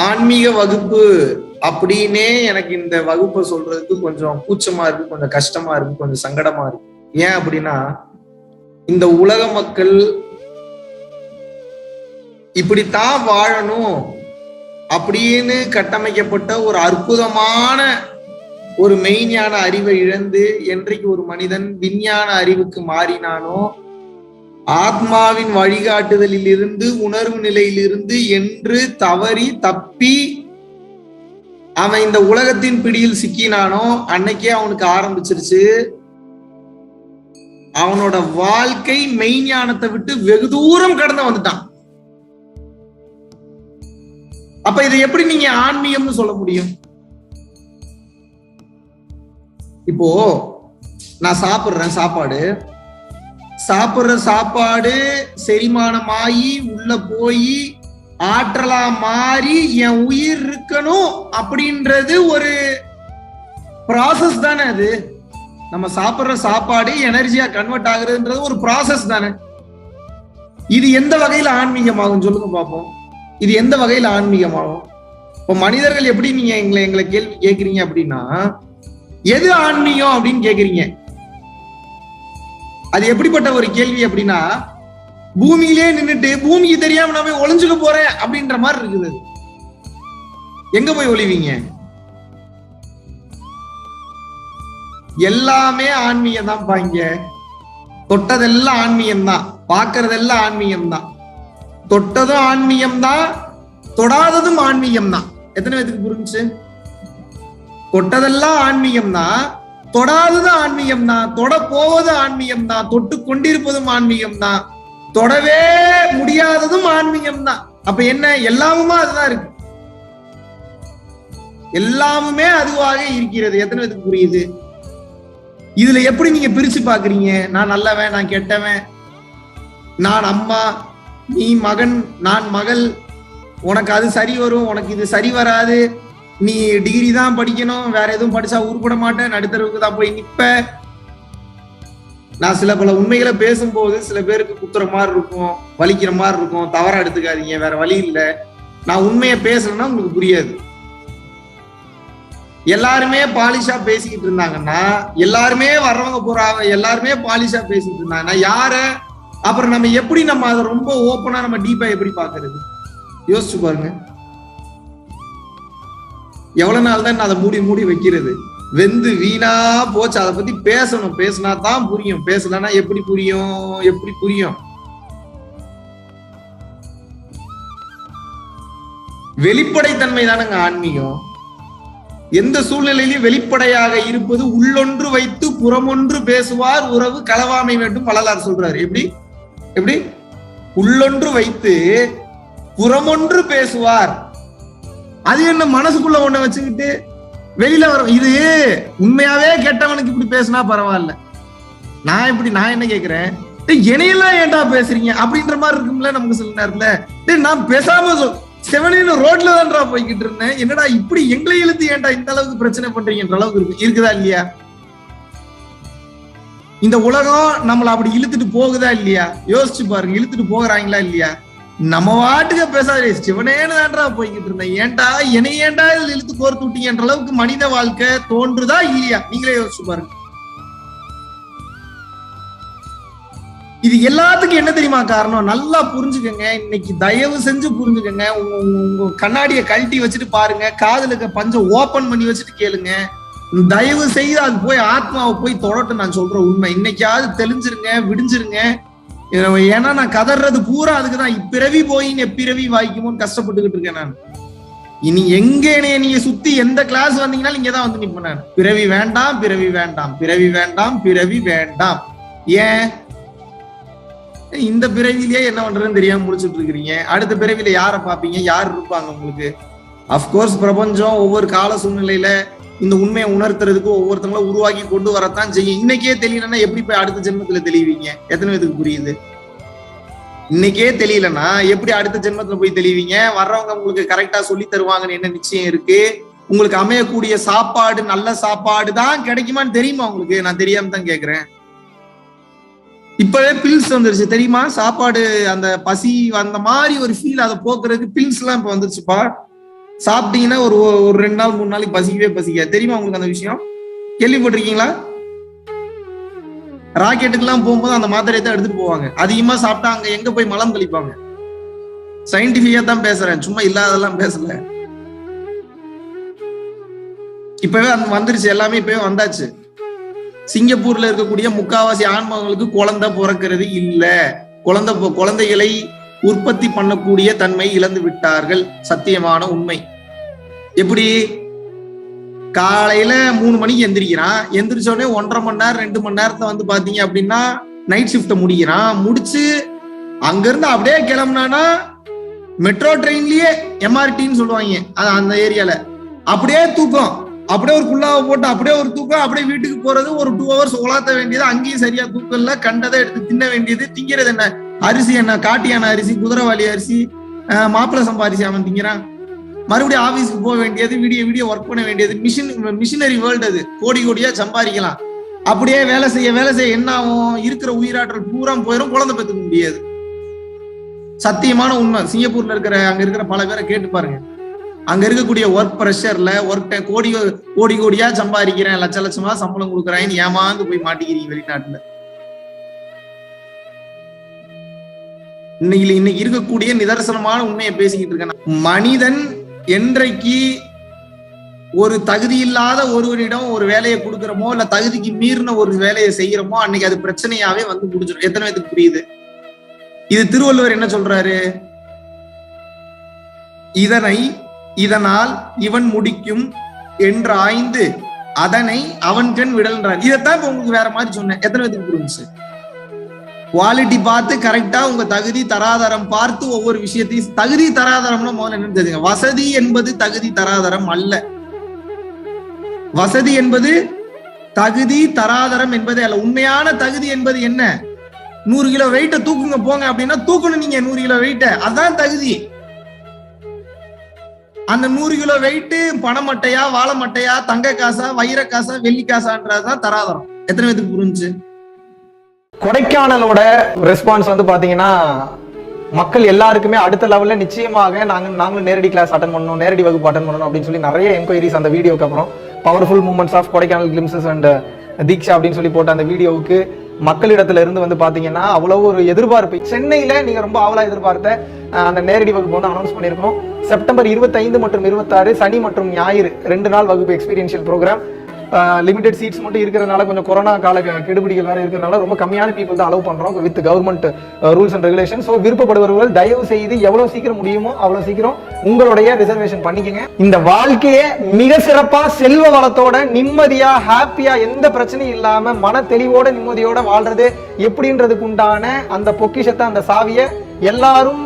ஆன்மீக வகுப்பு அப்படின்னே எனக்கு இந்த வகுப்பை சொல்றதுக்கு கொஞ்சம் கூச்சமா இருக்கு, கொஞ்சம் கஷ்டமா இருக்கு, கொஞ்சம் சங்கடமா இருக்கு. ஏன் அப்படின்னா, இந்த உலக மக்கள் இப்படித்தான் வாழணும் அப்படின்னு கட்டமைக்கப்பட்ட ஒரு அற்புதமான ஒரு மெய்ஞான அறிவை இழந்து என்றைக்கு ஒரு மனிதன் விஞ்ஞான அறிவுக்கு மாறினானோ, ஆத்மாவின் வழிகாட்டுதலில் இருந்து உணர்வு நிலையிலிருந்து என்று தவறி தப்பி அவன் இந்த உலகத்தின் பிடியில் சிக்கினானோ அன்னைக்கே அவனுக்கு ஆரம்பிச்சிருச்சு அவனோட வாழ்க்கை மெய்ஞானத்தை விட்டு வெகு தூரம் கடந்து வந்துட்டான். அப்ப இதை எப்படி நீங்க ஆன்மீகம்னு சொல்ல முடியும்? இப்போ நான் சாப்பிடுற சாப்பாடு செரிமானமாயி உள்ள போய் ஆற்றலா மாறி என் உயிர் இருக்கணும் அப்படின்றது ஒரு ப்ராசஸ் தானே. அது நம்ம சாப்பிடுற சாப்பாடு எனர்ஜியா கன்வெர்ட் ஆகுறதுன்றது ஒரு ப்ராசஸ் தானே. இது எந்த வகையில ஆன்மீகமாகும் சொல்லுங்க பார்ப்போம். இது எந்த வகையில ஆன்மீகமாகும்? இப்போ மனிதர்கள் எப்படி நீங்க எங்களை கேள்வி கேட்கறீங்க அப்படின்னா, எது ஆன்மீகம் அப்படின்னு கேக்குறீங்க. அது எப்படிப்பட்ட ஒரு கேள்வி அப்படின்னா, பூமியிலே நின்றுட்டு பூமிக்கு தெரியாம நாம ஒளிஞ்சுக்க போறேன் அப்படின்ற மாதிரி இருக்குது. எங்க போய் ஒளிவீங்க? எல்லாமே ஆன்மீகம் தான் பாங்க. தொட்டதெல்லாம் ஆன்மீகம் தான், பாக்குறதெல்லாம் ஆன்மீகம் தான். தொட்டதும் ஆன்மீகம் தான், தொடாததும் ஆன்மீகம் தான். எத்தனை பேருக்கு புரிஞ்சு? தொட்டதெல்லாம் ஆன்மீகம் தான், தொடாததும் ஆன்மீகம் தான், தொட போவது ஆன்மீகம் தான், தொட்டு கொண்டிருப்பதும் ஆன்மீகம் தான், தொடவே முடியாததும் ஆன்மீகம் தான். அப்ப என்ன? எல்லாமுமே அதுதான் இருக்கு, எல்லாமுமே அதுவாக இருக்கிறது. எத்தனை பேருக்கு புரியுது? இதுல எப்படி நீங்க பிரிச்சு பாக்குறீங்க? நான் நல்லவன், நான் கெட்டவன், நான் அம்மா, நீ மகன், நான் மகள், உனக்கு அது சரி வரும், உனக்கு இது சரி வராது, நீ டிகிரி தான் படிக்கணும், வேற எதுவும் படிச்சா உருப்பட மாட்டேன், நடுத்தரவுக்கு தான் போய் நிப்ப. நான் சில பல உண்மைகளை பேசும்போது சில பேருக்கு குத்துற மாதிரி இருக்கும், வலிக்கிற மாதிரி இருக்கும், தவறா எடுத்துக்காதீங்க, வேற வழி இல்லை. நான் உண்மையை பேசணும்னா உங்களுக்கு புரியாது. எல்லாருமே பாலிஷா பேசிக்கிட்டு இருந்தாங்கன்னா, எல்லாருமே வர்றவங்க போறாங்க, எல்லாருமே பாலிஷா பேசிட்டு இருந்தாங்கன்னா யார அப்புறம் நம்ம எப்படி நம்ம அதை ரொம்ப ஓப்பனா நம்ம டீப்பா எப்படி பாக்குறது? யோசிச்சு பாருங்க. எவ்வளவு நாள் தான் அதை மூடி மூடி வைக்கிறது? வெந்து வீணா போச்சு. அதை பத்தி பேசணும், பேசினா தான் புரியும், பேசலன்னா எப்படி புரியும்? எப்படி புரியும்? வெளிப்படைத்தன்மை தானங்க ஆன்மீகம். எந்த சூழ்நிலையிலும் வெளிப்படையாக இருப்பது. உள்ளொன்று வைத்து புறமொன்று பேசுவார் உறவு களவாமை வேண்டும் வள்ளலார் சொல்றாரு. எப்படி எப்படி? உள்ளொன்று வைத்து புறமொன்று பேசுவார். அது என்ன? மனசுக்குள்ள ஒண்ண வச்சுக்கிட்டு வெளியில வரும். இது உண்மையாவே கெட்டவனுக்கு இப்படி பேசினா பரவாயில்ல. நான் என்ன கேக்குறேன், என்னையெல்லாம் ஏன்டா பேசுறீங்க அப்படின்ற மாதிரி இருக்கும்ல நமக்கு சில நேரத்துல. நான் பேசாம செவனின்னு ரோட்ல தான்டா போய்கிட்டு இருந்தேன், என்னடா இப்படி எங்களை இழுத்து ஏன்டா இந்த அளவுக்கு பிரச்சனை பண்றீங்கன்ற அளவுக்கு இருக்குதா இல்லையா? இந்த உலகம் நம்மள அப்படி இழுத்துட்டு போகுதா இல்லையா? யோசிச்சு பாருங்க, இழுத்துட்டு போகிறாங்களா இல்லையா? நம்ம வாட்டுக்க பேசாதே, சிவனேன்னு தான்டா போய்கிட்டு இருந்தேன், ஏன்டா என்னை ஏன்டா இதுல இழுத்து கோர்த்து விட்டீங்கன்ற அளவுக்கு மனித வாழ்க்கை தோன்றுதா இல்லையா? நீங்களே யோசிச்சு பாருங்க. இது எல்லாத்துக்கும் என்ன தெரியுமா காரணம்? நல்லா புரிஞ்சுக்கங்க, இன்னைக்கு தயவு செஞ்சு புரிஞ்சுக்கங்க. உங்க கண்ணாடியை கழட்டி வச்சுட்டு பாருங்க, காதுல இருக்க பஞ்ச ஓபன் பண்ணி வச்சுட்டு கேளுங்க. தயவு செய்து அது போய் ஆத்மாவை போய் தொடட்டும். நான் சொல்ற உண்மை இன்னைக்காவது தெளிஞ்சிருங்க, விடிஞ்சிருங்க. ஏன்னா நான் கதறது பூரா அதுக்குதான். இப்பிறவி போய் எப்பிறவி வாய்க்குமோன்னு கஷ்டப்பட்டுக்கிட்டு இருக்கேன் நான். இனி எங்க நீங்க சுத்தி எந்த கிளாஸ் வந்தீங்கன்னா இங்கதான் வந்து நிப்பேன் நான். பிறவி வேண்டாம், பிறவி வேண்டாம், பிறவி வேண்டாம், பிறவி வேண்டாம். ஏன்? இந்த பிறவிலேயே என்ன பண்றதுன்னு தெரியாம முடிச்சுட்டு இருக்கிறீங்க. அடுத்த பிறவில யாரை பார்ப்பீங்க? யார் இருப்பாங்க உங்களுக்கு? அப்கோர்ஸ் பிரபஞ்சம் ஒவ்வொரு கால சூழ்நிலையில இந்த உண்மையை உணர்த்துறதுக்கு ஒவ்வொருத்தங்களும் உருவாக்கி கொண்டு வரத்தான் செய்யும். இன்னைக்கே தெரியலன்னா எப்படி போய் அடுத்த ஜென்மத்துல தெளிவீங்க? எத்தனை பேருக்கு புரியுது? இன்னைக்கே தெரியலன்னா எப்படி அடுத்த ஜென்மத்துல போய் தெளிவீங்க? வர்றவங்க உங்களுக்கு கரெக்டா சொல்லி தருவாங்கன்னு என்ன நிச்சயம் இருக்கு? உங்களுக்கு அமையக்கூடிய சாப்பாடு நல்ல சாப்பாடு தான் கிடைக்குமான்னு தெரியுமா உங்களுக்கு? நான் தெரியாம தான் கேக்குறேன். இப்பவே பில்ஸ் வந்துருச்சு தெரியுமா? சாப்பாடு அந்த பசி அந்த மாதிரி ஒரு ஃபீல் அதை போக்குறதுக்கு பில்ஸ் எல்லாம் இப்ப வந்துருச்சுப்பா. சாப்பிட்டீங்கன்னா ஒரு ஒரு 2 நாள் 3 நாளைக்கு பசிக்கவே பசிக்காது. தெரியுமா உங்களுக்கு அந்த விஷயம்? கேள்விப்பட்டிருக்கீங்களா? ராக்கெட்டுக்கெல்லாம் போகும்போது அந்த மாத்திரையை தான் எடுத்துட்டு போவாங்க. அதிகமா சாப்பிட்டா அங்க எங்க போய் மலம் கழிப்பாங்க. சயின்டிபிக்கா தான் பேசுறேன், சும்மா இல்லாதெல்லாம் பேசல. இப்பவே வந்துருச்சு, எல்லாமே இப்பவே வந்தாச்சு. சிங்கப்பூர்ல இருக்கக்கூடிய முக்காவாசி ஆண்மகளுக்கு குழந்தை பிறக்கிறது இல்ல. குழந்தைகளை உற்பத்தி பண்ணக்கூடிய தன்மை இழந்து விட்டார்கள். சத்தியமான உண்மை. எப்படி? காலையில 3 மணிக்கு எந்திரிக்கிறான், எந்திரிச்ச உடனே 1.5 மணி நேரம் 2 மணி நேரத்தை வந்து பாத்தீங்க அப்படின்னா நைட் ஷிப்ட முடிக்கிறான். முடிச்சு அங்க இருந்து அப்படியே கிளம்புனானா மெட்ரோ ட்ரெயின்லயே எம்ஆர்டின்னு சொல்லுவாங்க அந்த ஏரியால, அப்படியே தூக்கம், அப்படியே ஒரு குள்ளாவை போட்டு அப்படியே ஒரு தூக்கம், அப்படியே வீட்டுக்கு போறது, ஒரு 2 hours உலாத்த வேண்டியது, அங்கேயும் சரியா தூக்கம் இல்ல, கண்டதை எடுத்து தின்ன வேண்டியது. திங்கிறது என்ன? அரிசி என்ன? காட்டியான அரிசி, குதிரைவாளி அரிசி, மாப்பிள்ளை சம்பா அரிசி அவன் திங்கிறான். மறுபடியும் ஆபீஸ்க்கு போக வேண்டியது, விடிய ஒர்க் பண்ண வேண்டியது. மிஷினரி வேர்ல்டு அது. கோடி கோடியா சம்பாதிக்கலாம். அப்படியே வேலை செய்ய என்ன ஆகும்? இருக்கிற உயிராற்றல் பூரா போயிடும், குழந்தை பெற்றுக்க முடியாது. சத்தியமான உண்மை. சிங்கப்பூர்ல அங்க இருக்கிற பல பேரை கேட்டு பாருங்க. அங்க இருக்கக்கூடிய ஒர்க் ப்ரெஷர்ல கோடி கோடியா சம்பாதிக்கிறேன், லட்ச லட்சமா சம்பளம் கொடுக்குறேன்னு ஏமாந்து போய் மாட்டிக்கிறீங்க வெளிநாட்டுல. இன்னைக்கு இருக்கக்கூடிய நிதர்சனமான உண்மையை பேசிக்கிட்டு இருக்கேன். மனிதன் என்றைக்கு ஒரு தகுதி இல்லாத ஒருவனிடம் ஒரு வேலையை கொடுக்கிறோமோ, இல்ல தகுதிக்கு மீறின ஒரு வேலையை செய்யறோமோ, அன்னைக்கு அது பிரச்சனையாவே வந்து முடிஞ்சிடும். எத்தனை பேருக்கு புரியுது? இது திருவள்ளுவர் என்ன சொல்றாரு? இதனால் இவன் முடிக்கும் என்று ஆய்ந்து அதனை அவன் கண் விடல்ன்றார். இதைத்தான் இப்ப உங்களுக்கு வேற மாதிரி சொன்னேன். எத்தனை பேருக்கு புரிஞ்சு? குவாலிட்டி பார்த்து கரெக்டா உங்க தகுதி தராதரம் பார்த்து ஒவ்வொரு விஷயத்தையும். தகுதி தராதரம்னா முதல்ல என்னன்னு தெரியுங்க. வசதி என்பது தகுதி தராதரம் அல்ல. வசதி என்பது தகுதி தராதரம் என்பது அல்ல. உண்மையான தகுதி என்பது என்ன? 100 கிலோ வெயிட்ட தூக்குங்க போங்க அப்படின்னா தூக்கணும் நீங்க 100 கிலோ வெயிட்ட, அதான் தகுதி. அந்த 100 கிலோ வெயிட் பணமட்டையா, வாழை மட்டையா, தங்க காசா, வைர காசா, வெள்ளி காசான்றதுதான் தராதரம். எத்தனை பேருக்கு புரிஞ்சு? கொடைக்கானலோட ரெஸ்பான்ஸ் வந்து பாத்தீங்கன்னா மக்கள் எல்லாருக்குமே அடுத்த லெவல்ல நிச்சயமாக நாங்களும் நேரடி கிளாஸ் அட்டன் பண்ணணும், நேரடி வகுப்பு அட்டன் பண்ணணும் அப்படின்னு சொல்லி நிறைய என்கொயரிஸ் அந்த வீடியோக்கு அப்புறம் powerful moments of Kodaikanal glimpses and Deeksha அப்படின்னு சொல்லி போட்ட அந்த வீடியோவுக்கு மக்களிடத்துல இருந்து வந்து பாத்தீங்கன்னா அவ்வளவு ஒரு எதிர்பார்ப்பு. சென்னையில நீங்க ரொம்ப ஆவலா எதிர்பார்த்த அந்த நேரடி வகுப்பு வந்து அனௌன்ஸ் பண்ணியிருக்கோம். செப்டம்பர் 25 மற்றும் 26 சனி மற்றும் ஞாயிறு 2 நாள் வகுப்பு எக்ஸ்பீரியன்ஷியல் ப்ரோக்ராம். லிமிடெட் சீட்ஸ் மட்டும் இருக்கிறதுனால, கொஞ்சம் கொரோனா கால கெடுபிடிகள் வேற இருக்கிறதுனால ரொம்ப கம்மியான பீப்புள் தான் அலோவ் பண்றோம் with government rules and regulation. So விருப்பப்படுபவர்கள் தயவு செய்து எவ்வளவு சீக்கிரம் முடியுமோ அவ்வளவு சீக்கிரம் உங்களுடைய ரிசர்வேஷன் பண்ணிக்கங்க. இந்த வாழ்க்கையை மிக சிறப்பா செல்வ வளத்தோட நிம்மதியா ஹாப்பியா எந்த பிரச்சனையும் இல்லாம மன தெளிவோட நிம்மதியோட வாழ்றது எப்படின்றதுக்கு உண்டான அந்த பொக்கிஷத்தை, அந்த சாவியை எல்லாரும்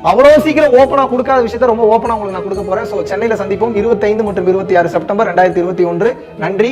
அவ்வளவு சீக்கிரம் ஓப்பனா கொடுக்காத விஷயத்த ரொம்ப ஓப்பனா உங்களுக்கு நான் கொடுக்க போறேன். ஸோ சென்னையில சந்திப்போம் 25 மற்றும் 26 செப்டம்பர் 2021. நன்றி.